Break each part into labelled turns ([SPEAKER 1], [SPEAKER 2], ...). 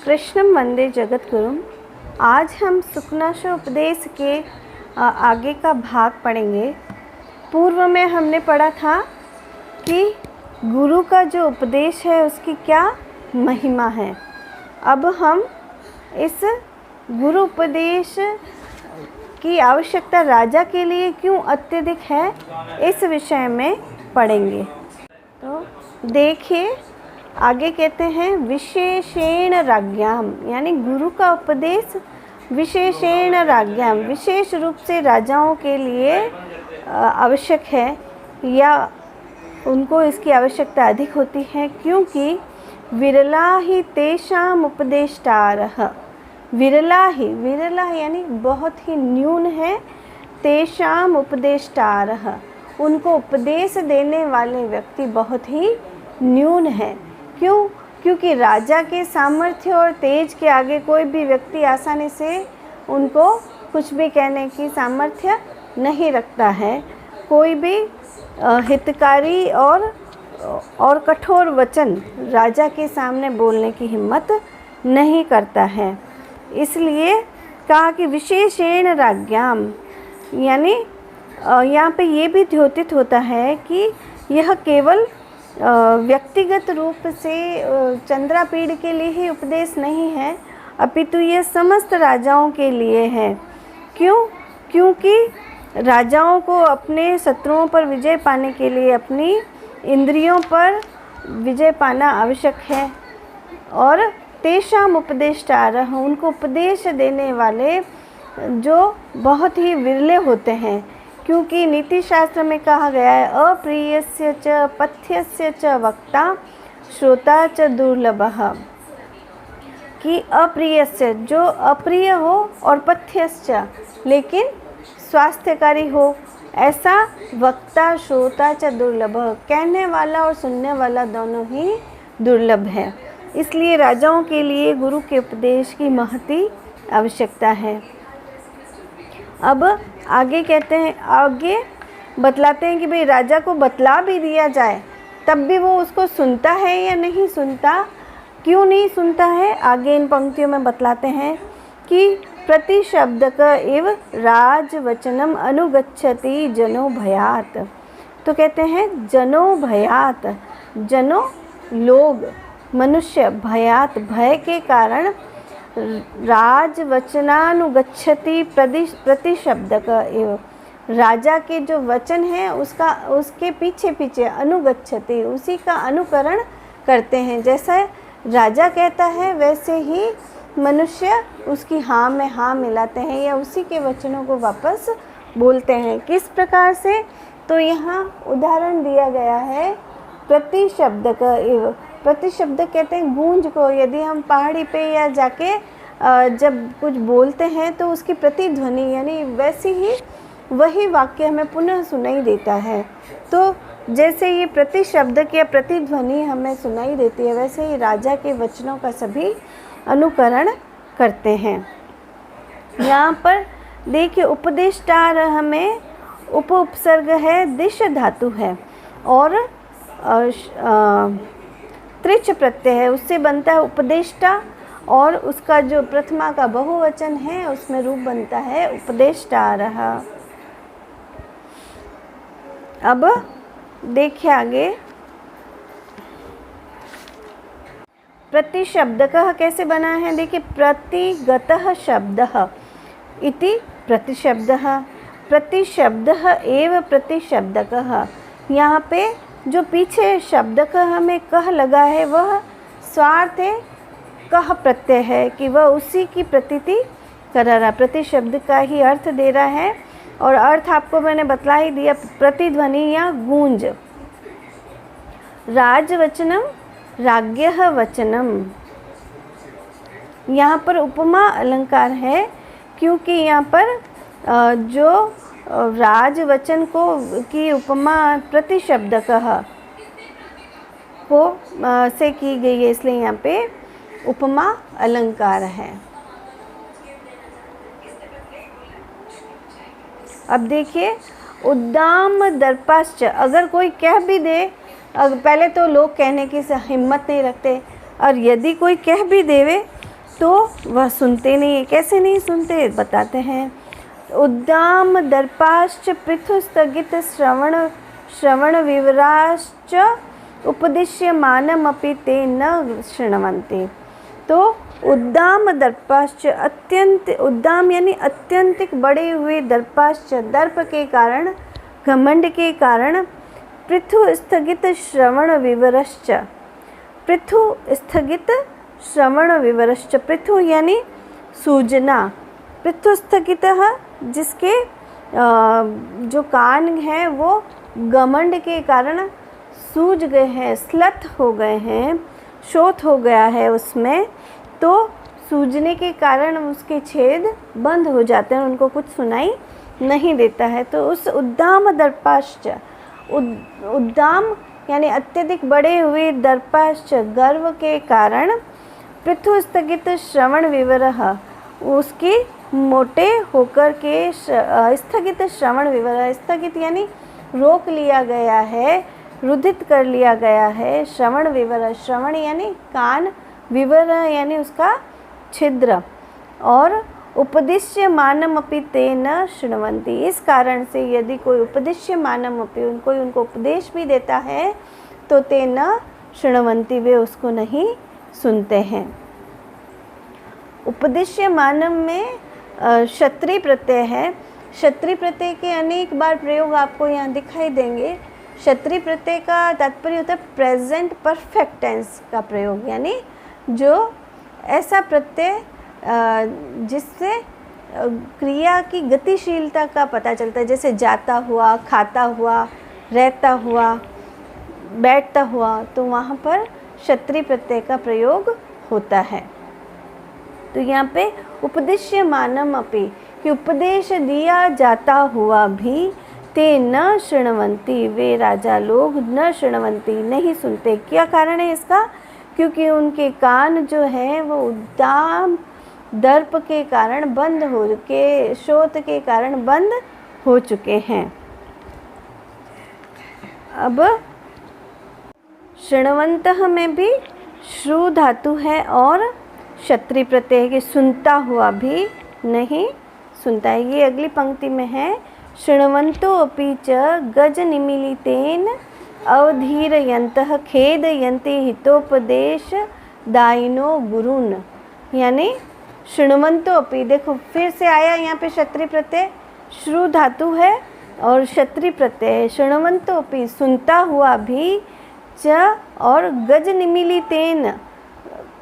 [SPEAKER 1] कृष्णं वंदे जगद्गुरुम। आज हम सुखनाशोपदेश के आगे का भाग पढ़ेंगे। पूर्व में हमने पढ़ा था कि गुरु का जो उपदेश है उसकी क्या महिमा है। अब हम इस गुरु उपदेश की आवश्यकता राजा के लिए क्यों अत्यधिक है, इस विषय में पढ़ेंगे। तो देखिए, आगे कहते हैं विशेषेण राज्ञाम, यानी गुरु का उपदेश विशेषेण राज्ञाम, विशेष रूप से राजाओं के लिए आवश्यक है, या उनको इसकी आवश्यकता अधिक होती है, क्योंकि विरला ही तेषाम उपदेष्टारः। विरला यानी बहुत ही न्यून है, तेषाम उपदेष्टारः, उनको उपदेश देने वाले व्यक्ति बहुत ही न्यून है। क्यों? क्योंकि राजा के सामर्थ्य और तेज के आगे कोई भी व्यक्ति आसानी से उनको कुछ भी कहने की सामर्थ्य नहीं रखता है। कोई भी हितकारी और कठोर वचन राजा के सामने बोलने की हिम्मत नहीं करता है। इसलिए कहा कि विशेषेण राज्ञाम, यानी यहाँ पे ये भी द्योतित होता है कि यह केवल व्यक्तिगत रूप से चंद्रापीढ़ के लिए ही उपदेश नहीं है, अपितु ये समस्त राजाओं के लिए है। क्यों? क्योंकि राजाओं को अपने शत्रुओं पर विजय पाने के लिए अपनी इंद्रियों पर विजय पाना आवश्यक है। और तेषाम उपदेष्टारः, उनको उपदेश देने वाले जो बहुत ही विरले होते हैं, क्योंकि नीति शास्त्र में कहा गया है अप्रियस्य च पथ्यस्य च वक्ता श्रोता च दुर्लभः, कि अप्रियस्य जो अप्रिय हो और पथ्यस्य लेकिन स्वास्थ्यकारी हो, ऐसा वक्ता श्रोता च दुर्लभ, कहने वाला और सुनने वाला दोनों ही दुर्लभ है। इसलिए राजाओं के लिए गुरु के उपदेश की महती आवश्यकता है। अब आगे कहते हैं, आगे बतलाते हैं कि भाई राजा को बतला भी दिया जाए तब भी वो उसको सुनता है या नहीं सुनता। क्यों नहीं सुनता है, आगे इन पंक्तियों में बतलाते हैं कि प्रति शब्दक इव राजवचनम अनुगच्छति जनो भयात। तो कहते हैं जनो भयात, जनो लोग, मनुष्य, भयात भय के कारण राजवचनानुगच्छति प्रतिशब्दक एव, राजा के जो वचन है उसके पीछे पीछे अनुगच्छति, उसी का अनुकरण करते हैं। जैसा राजा कहता है वैसे ही मनुष्य उसकी हाँ में हाँ मिलाते हैं या उसी के वचनों को वापस बोलते हैं। किस प्रकार से? तो यहाँ उदाहरण दिया गया है प्रतिशब्दक एव। प्रतिशब्द कहते हैं गूंज को। यदि हम पहाड़ी पे या जाके जब कुछ बोलते हैं तो उसकी प्रतिध्वनि, यानी वैसी ही वही वाक्य हमें पुनः सुनाई देता है। तो जैसे ये प्रतिशब्द या प्रतिध्वनि हमें सुनाई देती है, वैसे ही राजा के वचनों का सभी अनुकरण करते हैं। यहाँ पर देखिए उपदेष्टारः में उपसर्ग है, दिश धातु है और त्रिच प्रत्यय है, उससे बनता है उपदेष्टा, और उसका जो प्रथमा का बहुवचन है उसमें रूप बनता है उपदेष्टारः। अब देखिए आगे, प्रतिशब्दकः कैसे बना है। देखिए, प्रतिगतः शब्दः इति प्रतिशब्दः, प्रतिशब्दः एव प्रतिशब्दकः। यहाँ पे जो पीछे शब्दकः में कह लगा है वह स्वार्थ है, कह प्रत्यय है कि वह उसी की प्रतीति कर रहा, प्रतिशब्द का ही अर्थ दे रहा है। और अर्थ आपको मैंने बतला ही दिया, प्रतिध्वनि या गूंज। राजवचनम राज्ञः वचनम, यहाँ पर उपमा अलंकार है, क्योंकि यहाँ पर जो राजवचन को की उपमा प्रतिशब्दकः को से की गई है, इसलिए यहाँ पे उपमा अलंकार है। अब देखिए, उद्दाम दर्पाश्च, अगर कोई कह भी दे, पहले तो लोग कहने की हिम्मत नहीं रखते, और यदि कोई कह भी देवे तो वह सुनते नहीं। कैसे नहीं सुनते बताते हैं। उद्दाम दर्पाश्च पृथु स्थगित श्रवण विवराश्च उपदिश्यमानमपि ते न शृण्वन्ति। तो उद्दाम दर्पाश्च, अत्यंत उद्दाम यानी अत्यंतिक बड़े हुए, दर्पाश्च दर्प के कारण, घमंड के कारण, पृथु स्थगित श्रवण विवरश्च, पृथु स्थगित श्रवण विवरश्च, पृथु यानी सूजना, पृथु स्थगित जिसके जो कान हैं वो घमंड के कारण सूज गए हैं, स्लथ हो गए हैं, शोथ हो गया है उसमें, तो सूजने के कारण उसके छेद बंद हो जाते हैं, उनको कुछ सुनाई नहीं देता है। तो उस उद्दाम दर्पाश्च, उद्दाम यानी अत्यधिक बड़े हुए, दर्पाश्च गर्व के कारण, पृथु स्थगित श्रवण विवरः उसके मोटे होकर के, स्थगित श्रवण विवरः, स्थगित यानी रोक लिया गया है, रुधित कर लिया गया है, श्रवण विवरः, श्रवण यानी कान, विवर यानी उसका छिद्र, और उपदिश्यमानमपि ते न शृण्वन्ति। इस कारण से यदि कोई उपदिश्यमानमपि, उनको उपदेश भी देता है तो ते न शृण्वन्ति, वे उसको नहीं सुनते हैं। उपदिश्यमानम में क्षत्रिय प्रत्यय है। क्षत्रिय प्रत्यय के अनेक बार प्रयोग आपको यहाँ दिखाई देंगे। क्षत्रिय प्रत्यय का तात्पर्य होता है प्रेजेंट परफेक्ट टेंस का प्रयोग, यानी जो ऐसा प्रत्यय जिससे क्रिया की गतिशीलता का पता चलता है, जैसे जाता हुआ, खाता हुआ, रहता हुआ, बैठता हुआ, तो वहाँ पर क्षत्रिय प्रत्यय का प्रयोग होता है। तो यहाँ पे उपदिश्यमानम अपि, कि उपदेश दिया जाता हुआ भी, ते न शृण्वन्ति, वे राजा लोग न शृण्वन्ति नहीं सुनते। क्या कारण है इसका? क्योंकि उनके कान जो हैं वो उद्दाम दर्प के कारण बंद हो के, शोथ के कारण बंद हो चुके हैं। अब शृण्वन्तः में भी श्रु धातु है और क्षत्रिय प्रत्यय के, सुनता हुआ भी नहीं सुनता है। ये अगली पंक्ति में है, शृण्वन्तो अपि च गज निमीलितेन अवधीरयन्तः खेदयन्ति हितोपदेश दायिनो गुरुन्। यानी शृण्वन्तो अपि, देखो फिर से आया यहाँ पे क्षत्रिय प्रत्यय, श्रु धातु है और क्षत्रिय प्रत्यय। शृण्वन्तो अपि सुनता हुआ भी, च और गज निमीलितेन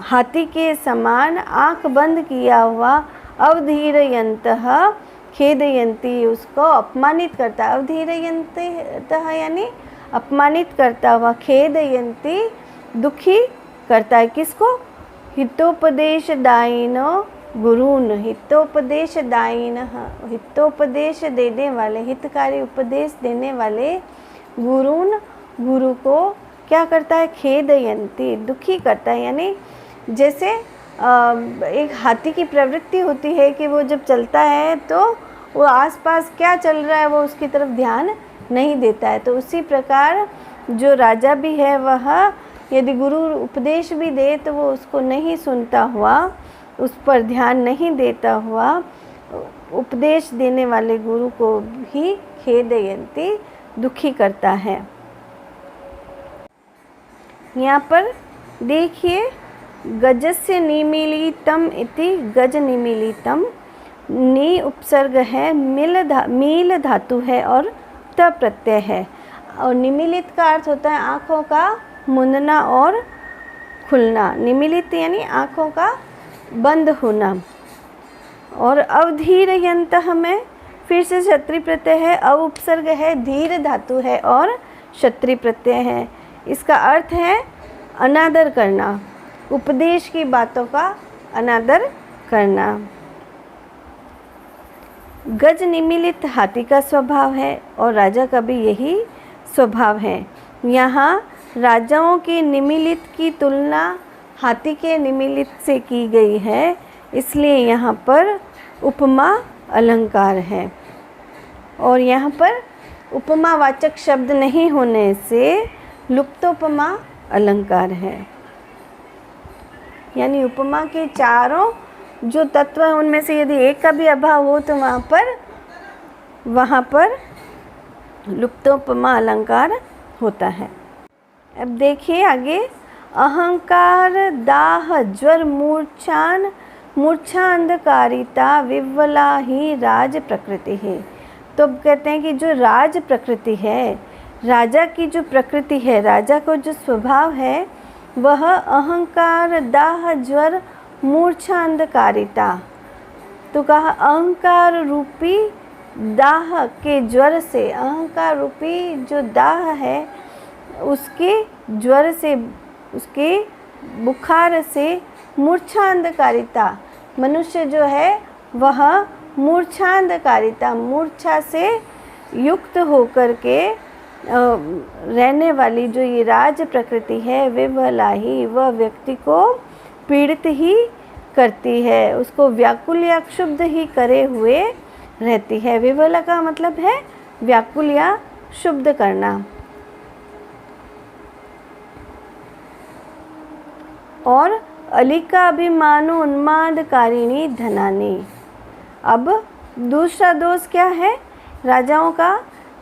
[SPEAKER 1] हाथी के समान आँख बंद किया हुआ, अवधीरयन्तः खेदयन्ति उसको अपमानित करता, अवधीरयन्तः यानी अपमानित करता हुआ, खेदयन्ति दुखी करता है। किसको? हितोपदेश दायिनो गुरुन्, हितोपदेश दायिनः, हितोपदेश देने वाले, हितकारी उपदेश देने वाले, गुरुन् गुरु को क्या करता है? खेदयन्ति दुखी करता है। यानी जैसे एक हाथी की प्रवृत्ति होती है कि वो जब चलता है तो वो आसपास क्या चल रहा है वो उसकी तरफ ध्यान नहीं देता है। तो उसी प्रकार जो राजा भी है वह यदि गुरु उपदेश भी दे तो वो उसको नहीं सुनता हुआ, उस पर ध्यान नहीं देता हुआ, उपदेश देने वाले गुरु को भी खेदयन्ति दुखी करता है। यहाँ पर देखिए, गजस्य निमीलितम इति, गज निमीलितम, नी उपसर्ग है, मील धातु है और त प्रत्यय है। और निमीलित का अर्थ होता है आँखों का मुंदना और खुलना। निमीलित यानी आँखों का बंद होना। और अवधीरयन्तः में फिर से क्षत्रिय प्रत्यय है, अव उपसर्ग है, धीर धातु है और क्षत्रिय प्रत्यय है। इसका अर्थ है अनादर करना, उपदेश की बातों का अनादर करना। गज निमीलित हाथी का स्वभाव है और राजा का भी यही स्वभाव है। यहाँ राजाओं के निमीलित की तुलना हाथी के निमीलित से की गई है, इसलिए यहाँ पर उपमा अलंकार है। और यहाँ पर उपमावाचक शब्द नहीं होने से लुप्तोपमा अलंकार है। यानी उपमा के चारों जो तत्व हैं उनमें से यदि एक का भी अभाव हो तो वहाँ पर लुप्तोपमा अलंकार होता है। अब देखिए आगे, अहंकार दाह ज्वर मूर्छा अंधकारिता विवला ही राज प्रकृति है। तो अब कहते हैं कि जो राज प्रकृति है, राजा की जो प्रकृति है, राजा को जो स्वभाव है वह अहंकार दाह ज्वर मूर्छा अंधकारिता। तो कहा अहंकार रूपी दाह के ज्वर से, अहंकार रूपी जो दाह है उसके ज्वर से, उसके बुखार से मूर्छा अंधकारिता, मनुष्य जो है वह मूर्छा अंधकारिता, मूर्छा से युक्त होकर के रहने वाली जो ये राज प्रकृति है विवला ही, वह व्यक्ति को पीड़ित ही करती है, उसको व्याकुल या क्षुब्ध ही करे हुए रहती है। विवला का मतलब है व्याकुल या क्षुब्ध करना। और अलिका अभिमानो उन्मादकारिणी धनानी। अब दूसरा दोष क्या है राजाओं का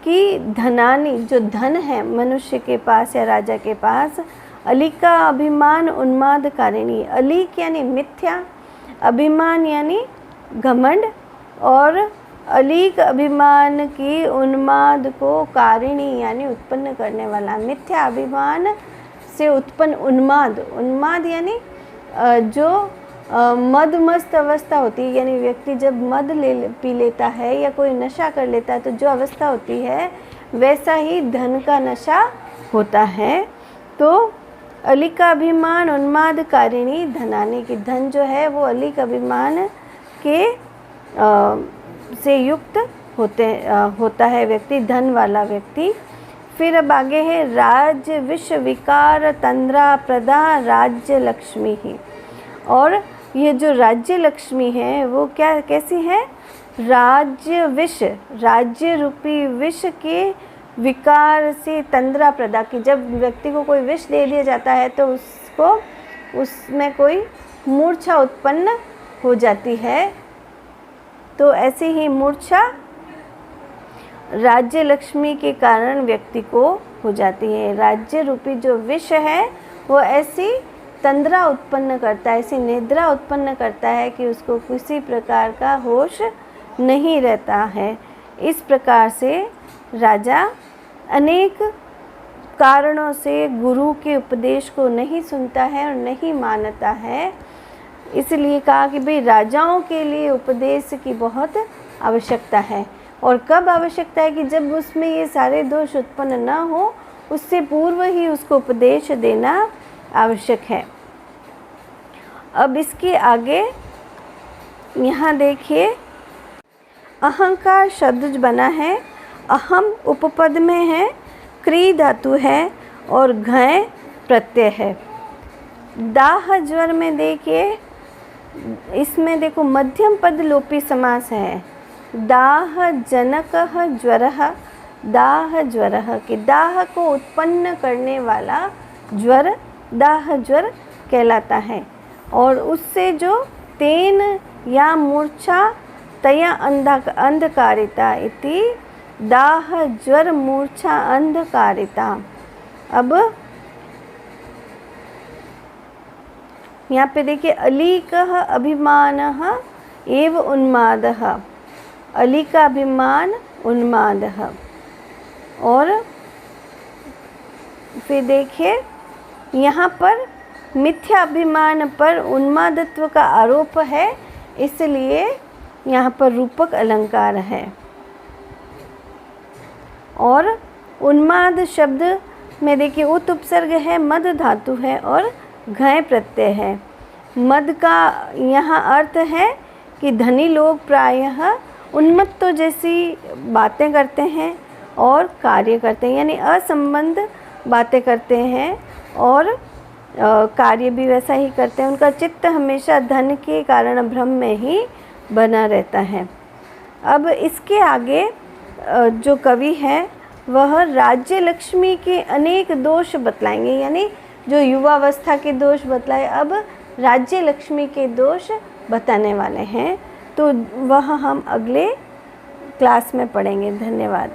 [SPEAKER 1] कि धनानी, जो धन है मनुष्य के पास या राजा के पास, अलिका अभिमान उन्मादकारिणी, अलिक यानी मिथ्या, अभिमान यानी घमंड, और अलिक अभिमान की उन्माद को कारिणी यानी उत्पन्न करने वाला। मिथ्या अभिमान से उत्पन्न उन्माद, उन्माद यानी जो मदमस्त अवस्था होती है, यानी व्यक्ति जब मद पी लेता है या कोई नशा कर लेता है तो जो अवस्था होती है वैसा ही धन का नशा होता है। तो अलिका अभिमान उन्मादकारिणी धनानी, की धन जो है वो अलिक अभिमान के से युक्त होता है व्यक्ति, धन वाला व्यक्ति। फिर अब आगे है राज्य विष विकार तंद्रा प्रदा राज्य लक्ष्मी ही। और ये जो राज्य लक्ष्मी है वो क्या कैसी है, राज्य विष, राज्य रूपी विष के विकार से तंद्रा प्रदा की। जब व्यक्ति को कोई विष दे दिया जाता है तो उसमें कोई मूर्छा उत्पन्न हो जाती है। तो ऐसी ही मूर्छा राज्य लक्ष्मी के कारण व्यक्ति को हो जाती है। राज्य रूपी जो विष है वो ऐसी तंद्रा उत्पन्न करता है, ऐसी निद्रा उत्पन्न करता है कि उसको किसी प्रकार का होश नहीं रहता है। इस प्रकार से राजा अनेक कारणों से गुरु के उपदेश को नहीं सुनता है और नहीं मानता है। इसलिए कहा कि भाई राजाओं के लिए उपदेश की बहुत आवश्यकता है। और कब आवश्यकता है कि जब उसमें ये सारे दोष उत्पन्न न हो, उससे पूर्व ही उसको उपदेश देना आवश्यक है। अब इसके आगे यहाँ देखिए, अहंकार शब्द बना है, अहम उपपद में है, क्री धातु है और घय प्रत्यय है। दाह ज्वर में देखिए, इसमें देखो मध्यम पद लोपी समास है। दाह जनकः ज्वरः, दाह ज्वरः, कि दाह को उत्पन्न करने वाला ज्वर दाह ज्वर कहलाता है। और उससे जो तेन या मूर्छा तया अंधकारिता इति दाह ज्वर मूर्छा अंधकारिता। अब यहाँ पे देखिए, अलीकः अभिमानः एव उन्मादः, अली का अभिमान उन्मादः। और फिर देखिए यहाँ पर मिथ्या अभिमान पर उन्मादत्व का आरोप है, इसलिए यहाँ पर रूपक अलंकार है। और उन्माद शब्द में देखिए उत उपसर्ग है, मद धातु है और घय प्रत्यय है। मद का यहाँ अर्थ है कि धनी लोग प्रायः उन्मत्तों जैसी बातें करते हैं और कार्य करते हैं, यानी असंबद्ध बातें करते हैं और कार्य भी वैसा ही करते हैं। उनका चित्त हमेशा धन के कारण भ्रम में ही बना रहता है। अब इसके आगे जो कवि है वह राज्य लक्ष्मी के अनेक दोष बतलाएंगे, यानी जो युवावस्था के दोष बतलाए, अब राज्य लक्ष्मी के दोष बताने वाले हैं, तो वह हम अगले क्लास में पढ़ेंगे। धन्यवाद।